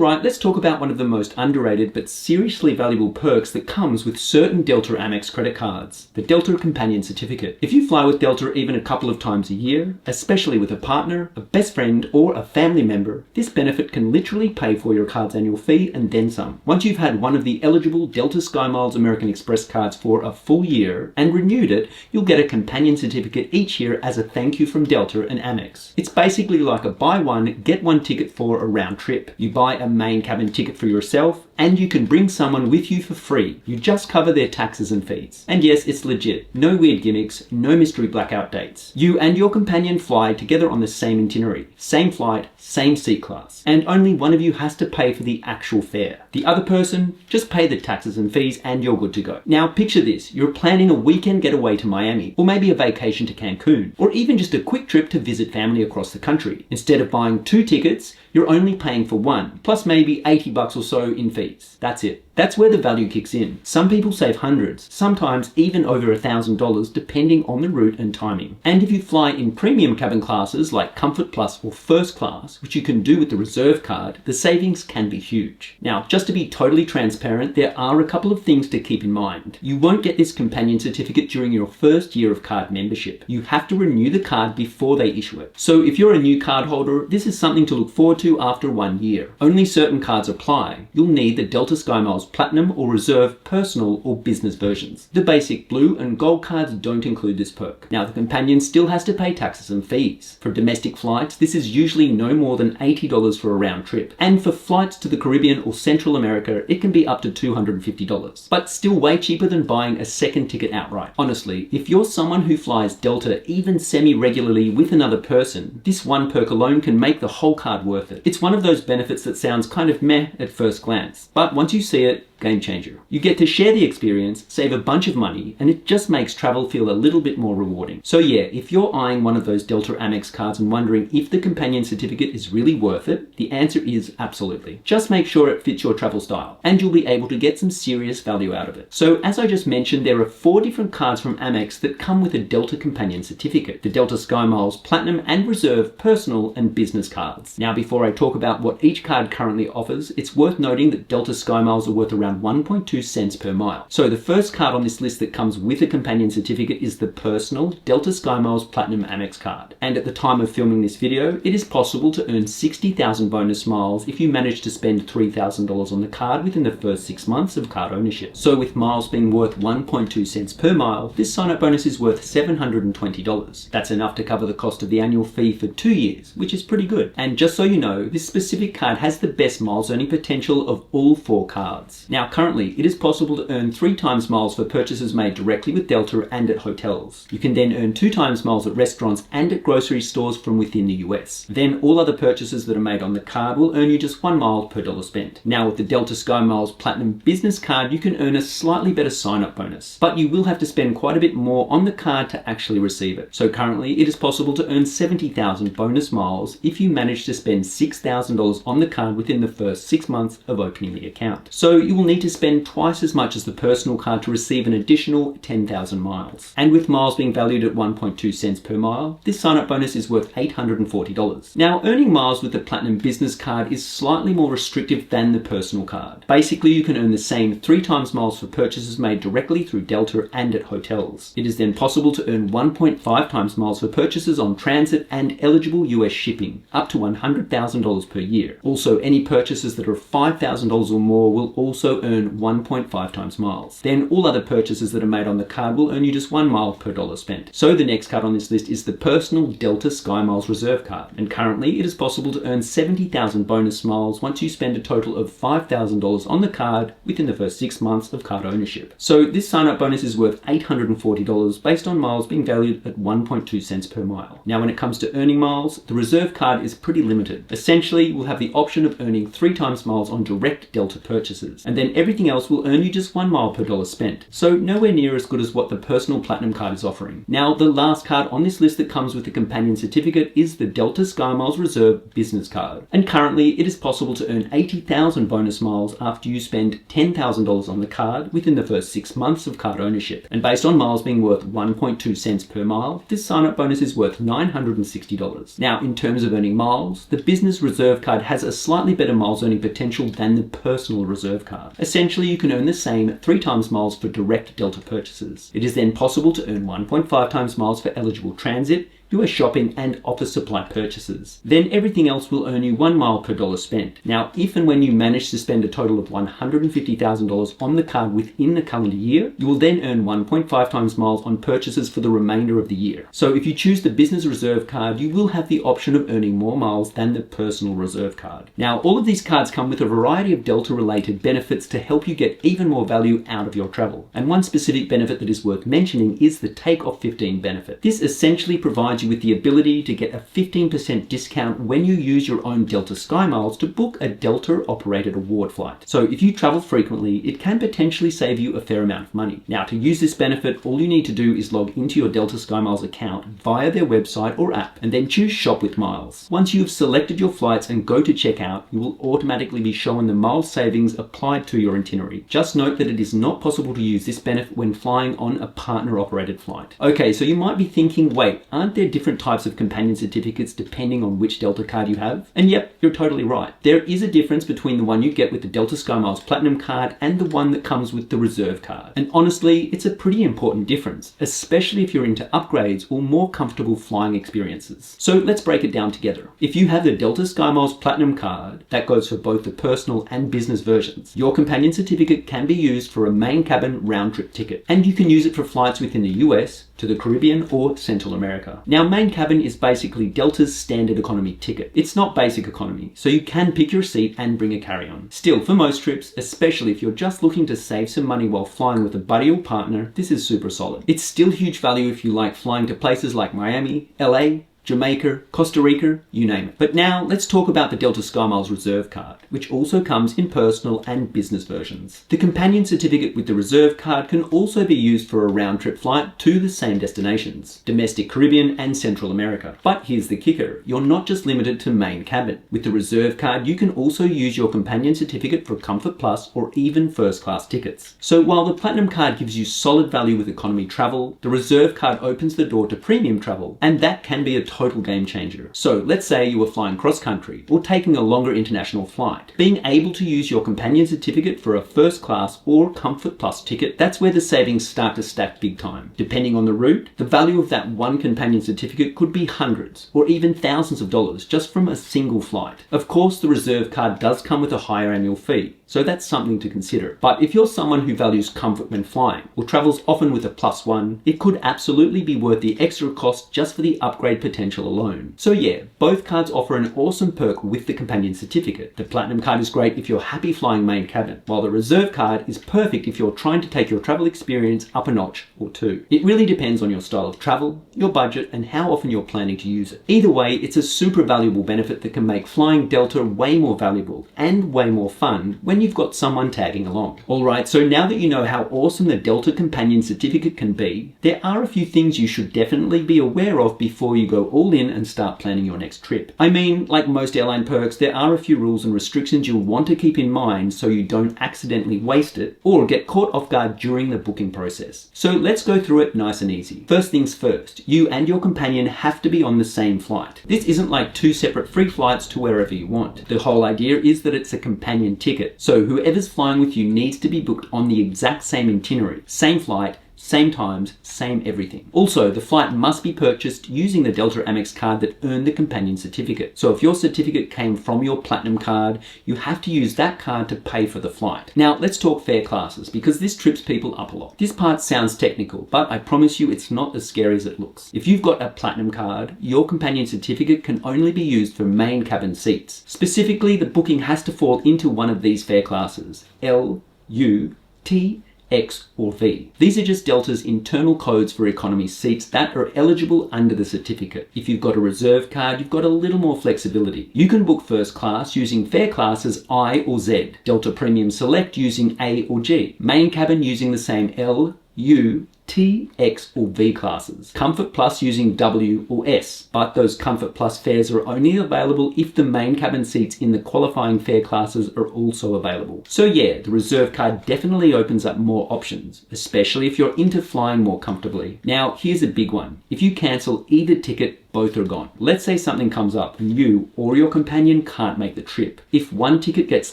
Alright, let's talk about one of the most underrated but seriously valuable perks that comes with certain Delta Amex credit cards, the Delta Companion Certificate. If you fly with Delta even a couple of times a year, especially with a partner, a best friend, or a family member, this benefit can literally pay for your card's annual fee and then some. Once you've had one of the eligible Delta SkyMiles American Express cards for a full year and renewed it, you'll get a Companion Certificate each year as a thank you from Delta and Amex. It's basically like a buy one, get one ticket for a round trip. You buy a main cabin ticket for yourself, and you can bring someone with you for free. You just cover their taxes and fees. And yes, it's legit. No weird gimmicks, no mystery blackout dates. You and your companion fly together on the same itinerary, same flight, same seat class. And only one of you has to pay for the actual fare. The other person, just pay the taxes and fees and you're good to go. Now picture this, you're planning a weekend getaway to Miami, or maybe a vacation to Cancun, or even just a quick trip to visit family across the country. Instead of buying 2 tickets, you're only paying for one, plus maybe $80 or so in fees. That's it. That's where the value kicks in. Some people save hundreds, sometimes even over $1,000 depending on the route and timing. And if you fly in premium cabin classes like Comfort Plus or First Class, which you can do with the Reserve card, the savings can be huge. Now, just to be totally transparent, there are a couple of things to keep in mind. You won't get this Companion Certificate during your first year of card membership. You have to renew the card before they issue it. So if you're a new card holder, this is something to look forward to after 1 year. Only certain cards apply. You'll need the Delta SkyMiles Platinum or Reserve Personal or Business versions. The basic blue and gold cards don't include this perk. Now, the companion still has to pay taxes and fees. For domestic flights, this is usually no more than $80 for a round trip. And for flights to the Caribbean or Central America, it can be up to $250. But still way cheaper than buying a second ticket outright. Honestly, if you're someone who flies Delta even semi-regularly with another person, this one perk alone can make the whole card worth it. It's one of those benefits that sounds kind of meh at first glance, but once you see it, game changer. You get to share the experience, save a bunch of money, and it just makes travel feel a little bit more rewarding. So yeah, if you're eyeing one of those Delta Amex cards and wondering if the Companion Certificate is really worth it, the answer is absolutely. Just make sure it fits your travel style, and you'll be able to get some serious value out of it. So as I just mentioned, there are 4 different cards from Amex that come with a Delta Companion Certificate, the Delta SkyMiles Platinum and Reserve Personal and Business cards. Now before I talk about what each card currently offers, it's worth noting that Delta SkyMiles are worth around 1.2 cents per mile. So the first card on this list that comes with a Companion Certificate is the personal Delta SkyMiles Platinum Amex card. And at the time of filming this video, it is possible to earn 60,000 bonus miles if you manage to spend $3,000 on the card within the first 6 months of card ownership. So with miles being worth 1.2 cents per mile, this sign-up bonus is worth $720. That's enough to cover the cost of the annual fee for 2 years, which is pretty good. And just so you know, this specific card has the best miles earning potential of all 4 cards. Now currently, it is possible to earn 3 times miles for purchases made directly with Delta and at hotels. You can then earn 2 times miles at restaurants and at grocery stores from within the US. Then all other purchases that are made on the card will earn you just 1 mile per dollar spent. Now with the Delta SkyMiles Platinum Business card, you can earn a slightly better sign-up bonus, but you will have to spend quite a bit more on the card to actually receive it. So currently, it is possible to earn 70,000 bonus miles if you manage to spend $6,000 on the card within the first 6 months of opening the account. So you will need to spend twice as much as the personal card to receive an additional 10,000 miles. And with miles being valued at 1.2 cents per mile, this sign-up bonus is worth $840. Now, earning miles with the Platinum Business card is slightly more restrictive than the personal card. Basically, you can earn the same 3 times miles for purchases made directly through Delta and at hotels. It is then possible to earn 1.5 times miles for purchases on transit and eligible US shipping, up to $100,000 per year. Also, any purchases that are $5,000 or more will also earn 1.5 times miles. Then all other purchases that are made on the card will earn you just 1 mile per dollar spent. So the next card on this list is the personal Delta SkyMiles Reserve card. And currently it is possible to earn 70,000 bonus miles once you spend a total of $5,000 on the card within the first 6 months of card ownership. So this sign-up bonus is worth $840 based on miles being valued at 1.2 cents per mile. Now when it comes to earning miles, the Reserve card is pretty limited. Essentially, we'll have the option of earning 3 times miles on direct Delta purchases, and then everything else will earn you just 1 mile per dollar spent. So nowhere near as good as what the personal Platinum card is offering. Now the last card on this list that comes with the Companion Certificate is the Delta SkyMiles Reserve Business card. And currently it is possible to earn 80,000 bonus miles after you spend $10,000 on the card within the first 6 months of card ownership. And based on miles being worth 1.2 cents per mile, this sign-up bonus is worth $960. Now in terms of earning miles, the Business Reserve card has a slightly slightly better miles earning potential than the personal reserve card. Essentially, you can earn the same 3 times miles for direct Delta purchases. It is then possible to earn 1.5 times miles for eligible transit, US shopping and office supply purchases. Then everything else will earn you 1 mile per dollar spent. Now, if and when you manage to spend a total of $150,000 on the card within the calendar year, you will then earn 1.5 times miles on purchases for the remainder of the year. So if you choose the business reserve card, you will have the option of earning more miles than the personal reserve card. Now, all of these cards come with a variety of Delta related benefits to help you get even more value out of your travel. And one specific benefit that is worth mentioning is the Take Off 15 benefit. This essentially provides you with the ability to get a 15% discount when you use your own Delta Sky Miles to book a Delta operated award flight. So if you travel frequently, it can potentially save you a fair amount of money. Now, to use this benefit, all you need to do is log into your Delta Sky Miles account via their website or app and then choose Shop with Miles. Once you have selected your flights and go to checkout, you will automatically be shown the miles savings applied to your itinerary. Just note that it is not possible to use this benefit when flying on a partner operated flight. Okay, so you might be thinking, wait, aren't there different types of companion certificates depending on which Delta card you have? And yep, you're totally right. There is a difference between the one you get with the Delta Sky Miles Platinum card and the one that comes with the Reserve card. And honestly, it's a pretty important difference, especially if you're into upgrades or more comfortable flying experiences. So let's break it down together. If you have the Delta Sky Miles Platinum card, that goes for both the personal and business versions, your companion certificate can be used for a main cabin round trip ticket. And you can use it for flights within the US, to the Caribbean or Central America. Now, main cabin is basically Delta's standard economy ticket. It's not basic economy, so you can pick your seat and bring a carry-on. Still, for most trips, especially if you're just looking to save some money while flying with a buddy or partner, this is super solid. It's still huge value if you like flying to places like Miami, LA, Jamaica, Costa Rica, you name it. But now let's talk about the Delta Sky Miles Reserve card, which also comes in personal and business versions. The companion certificate with the Reserve card can also be used for a round trip flight to the same destinations, domestic Caribbean and Central America. But here's the kicker, you're not just limited to main cabin. With the Reserve card, you can also use your companion certificate for Comfort Plus or even first class tickets. So while the Platinum card gives you solid value with economy travel, the Reserve card opens the door to premium travel, and that can be a total game changer. So let's say you were flying cross country or taking a longer international flight. Being able to use your companion certificate for a first class or Comfort Plus ticket, that's where the savings start to stack big time. Depending on the route, the value of that one companion certificate could be hundreds or even thousands of dollars just from a single flight. Of course, the Reserve card does come with a higher annual fee, so that's something to consider. But if you're someone who values comfort when flying or travels often with a +1, it could absolutely be worth the extra cost just for the upgrade potential alone. So yeah, both cards offer an awesome perk with the companion certificate. The Platinum card is great if you're happy flying main cabin, while the Reserve card is perfect if you're trying to take your travel experience up a notch or two. It really depends on your style of travel, your budget, and how often you're planning to use it. Either way, it's a super valuable benefit that can make flying Delta way more valuable and way more fun when you've got someone tagging along. Alright, so now that you know how awesome the Delta Companion Certificate can be, there are a few things you should definitely be aware of before you go all in and start planning your next trip. I mean, like most airline perks, there are a few rules and restrictions you'll want to keep in mind so you don't accidentally waste it or get caught off guard during the booking process. So let's go through it nice and easy. First things first, you and your companion have to be on the same flight. This isn't like two separate free flights to wherever you want. The whole idea is that it's a companion ticket, so whoever's flying with you needs to be booked on the exact same itinerary, same flight, same times, same everything. Also, the flight must be purchased using the Delta Amex card that earned the companion certificate. So if your certificate came from your Platinum card, you have to use that card to pay for the flight. Now, let's talk fare classes because this trips people up a lot. This part sounds technical, but I promise you it's not as scary as it looks. If you've got a Platinum card, your companion certificate can only be used for main cabin seats. Specifically, the booking has to fall into one of these fare classes: L, U, T, X or V. These are just Delta's internal codes for economy seats that are eligible under the certificate. If you've got a Reserve card, you've got a little more flexibility. You can book first class using fare classes I or Z, Delta Premium Select using A or G, main cabin using the same L, U, T, X or V classes, Comfort Plus using W or S, but those Comfort Plus fares are only available if the main cabin seats in the qualifying fare classes are also available. So yeah, the Reserve card definitely opens up more options, especially if you're into flying more comfortably. Now, here's a big one. If you cancel either ticket, both are gone. Let's say something comes up and you or your companion can't make the trip. If one ticket gets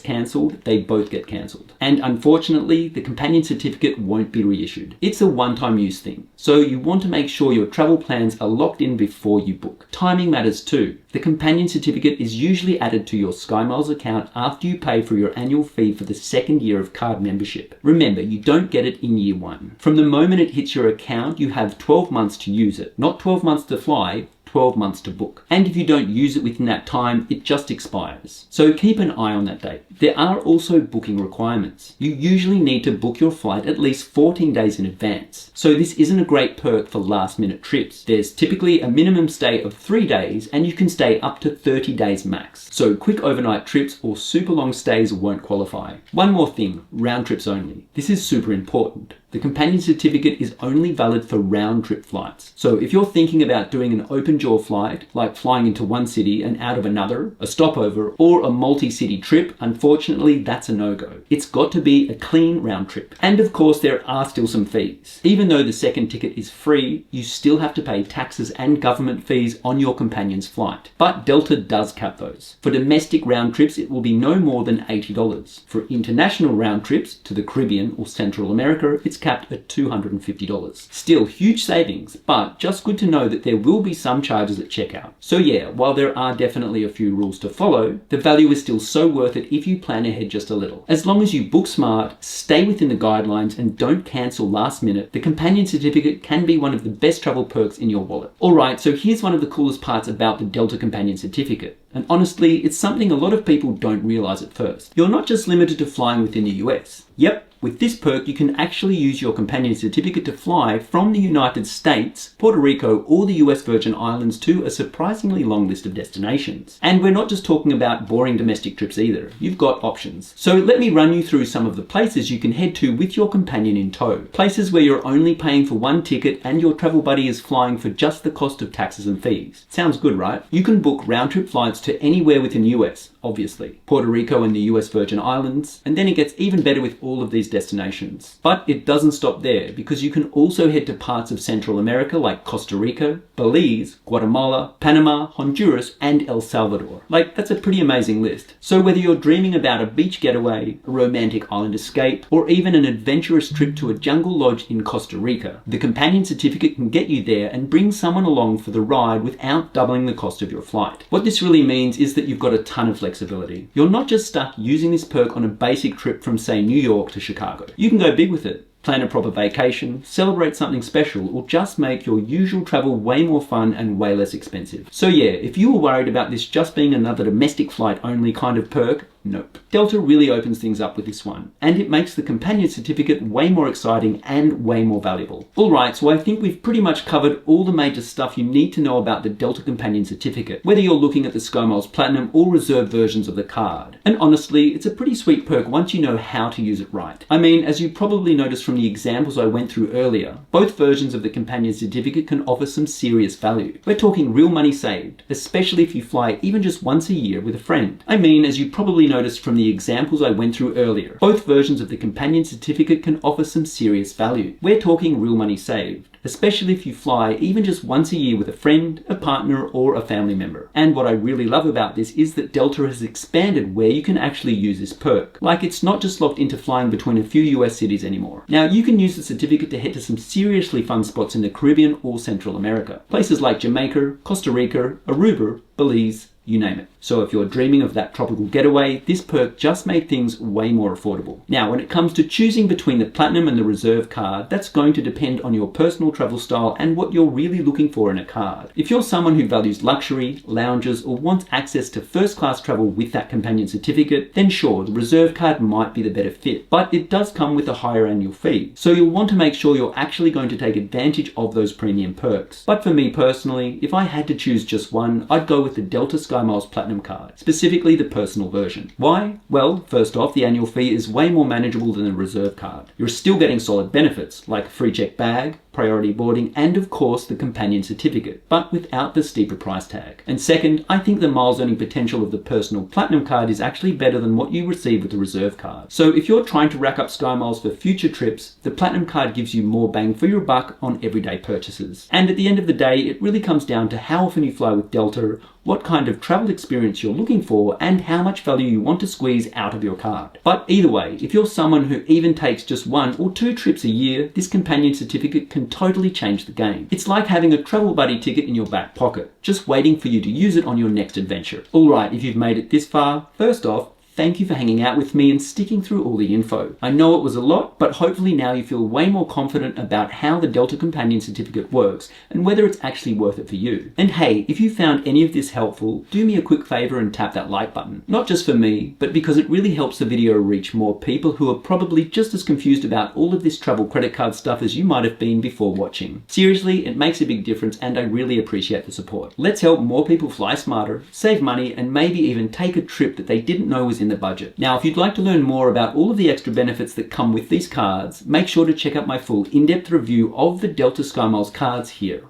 cancelled, they both get cancelled. And unfortunately, the companion certificate won't be reissued. It's a one-time use thing. So you want to make sure your travel plans are locked in before you book. Timing matters too. The companion certificate is usually added to your SkyMiles account after you pay for your annual fee for the second year of card membership. Remember, you don't get it in year one. From the moment it hits your account, you have 12 months to use it. Not 12 months to fly, 12 months to book. And if you don't use it within that time, it just expires. So keep an eye on that date. There are also booking requirements. You usually need to book your flight at least 14 days in advance. So this isn't a great perk for last minute trips. There's typically a minimum stay of 3 days and you can stay up to 30 days max. So quick overnight trips or super long stays won't qualify. One more thing, round trips only. This is super important. The companion certificate is only valid for round trip flights. So if you're thinking about doing an open jaw flight, like flying into one city and out of another, a stopover, or a multi-city trip, unfortunately that's a no-go. It's got to be a clean round trip. And of course there are still some fees. Even though the second ticket is free, you still have to pay taxes and government fees on your companion's flight. But Delta does cap those. For domestic round trips, it will be no more than $80. For international round trips to the Caribbean or Central America, it's capped at $250. Still huge savings, but just good to know that there will be some charges at checkout. So yeah, while there are definitely a few rules to follow, the value is still so worth it if you plan ahead just a little. As long as you book smart, stay within the guidelines, and don't cancel last minute, the companion certificate can be one of the best travel perks in your wallet. Alright, so here's one of the coolest parts about the Delta companion certificate. And honestly, it's something a lot of people don't realize at first. You're not just limited to flying within the US. Yep, with this perk, you can actually use your companion certificate to fly from the United States, Puerto Rico, or the US Virgin Islands to a surprisingly long list of destinations. And we're not just talking about boring domestic trips either. You've got options. So let me run you through some of the places you can head to with your companion in tow. Places where you're only paying for one ticket and your travel buddy is flying for just the cost of taxes and fees. Sounds good, right? You can book round-trip flights to anywhere within the US, obviously. Puerto Rico and the US Virgin Islands, and then it gets even better with all of these destinations. But it doesn't stop there, because you can also head to parts of Central America like Costa Rica, Belize, Guatemala, Panama, Honduras, and El Salvador. Like, that's a pretty amazing list. So whether you're dreaming about a beach getaway, a romantic island escape, or even an adventurous trip to a jungle lodge in Costa Rica, the companion certificate can get you there and bring someone along for the ride without doubling the cost of your flight. What this really means is that you've got a ton of flexibility. You're not just stuck using this perk on a basic trip from, say, New York to Chicago. You can go big with it. Plan a proper vacation, celebrate something special, or just make your usual travel way more fun and way less expensive. So yeah, if you were worried about this just being another domestic flight only kind of perk, nope. Delta really opens things up with this one, and it makes the companion certificate way more exciting and way more valuable. Alright, so I think we've pretty much covered all the major stuff you need to know about the Delta companion certificate, whether you're looking at the SkyMiles Platinum or Reserve versions of the card. And honestly, it's a pretty sweet perk once you know how to use it right. I mean, as you probably noticed from the examples I went through earlier, both versions of the companion certificate can offer some serious value. We're talking real money saved, especially if you fly even just once a year with a friend. I mean, as you probably noticed from the examples I went through earlier, both versions of the companion certificate can offer some serious value. We're talking real money saved, especially if you fly even just once a year with a friend, a partner, or a family member. And what I really love about this is that Delta has expanded where you can actually use this perk. Like, it's not just locked into flying between a few US cities anymore. Now, you can use the certificate to head to some seriously fun spots in the Caribbean or Central America. Places like Jamaica, Costa Rica, Aruba, Belize, you name it. So if you're dreaming of that tropical getaway, this perk just made things way more affordable. Now, when it comes to choosing between the Platinum and the Reserve card, that's going to depend on your personal travel style and what you're really looking for in a card. If you're someone who values luxury, lounges, or wants access to first-class travel with that companion certificate, then sure, the Reserve card might be the better fit, but it does come with a higher annual fee. So you'll want to make sure you're actually going to take advantage of those premium perks. But for me personally, if I had to choose just one, I'd go with the Delta SkyMiles Platinum card, specifically the personal version. Why? Well, first off, the annual fee is way more manageable than the Reserve card. You're still getting solid benefits, like a free checked bag, priority boarding, and of course the companion certificate, but without the steeper price tag. And second, I think the miles earning potential of the personal platinum card is actually better than what you receive with the reserve card. So if you're trying to rack up Sky Miles for future trips, the platinum card gives you more bang for your buck on everyday purchases. And at the end of the day, it really comes down to how often you fly with Delta, what kind of travel experience you're looking for, and how much value you want to squeeze out of your card. But either way, if you're someone who even takes just 1 or 2 trips a year, this companion certificate can totally change the game. It's like having a travel buddy ticket in your back pocket, just waiting for you to use it on your next adventure. Alright, if you've made it this far, first off, thank you for hanging out with me and sticking through all the info. I know it was a lot, but hopefully now you feel way more confident about how the Delta Companion Certificate works and whether it's actually worth it for you. And hey, if you found any of this helpful, do me a quick favor and tap that like button. Not just for me, but because it really helps the video reach more people who are probably just as confused about all of this travel credit card stuff as you might have been before watching. Seriously, it makes a big difference and I really appreciate the support. Let's help more people fly smarter, save money, and maybe even take a trip that they didn't know was in the budget. Now, if you'd like to learn more about all of the extra benefits that come with these cards, make sure to check out my full in-depth review of the Delta SkyMiles cards here.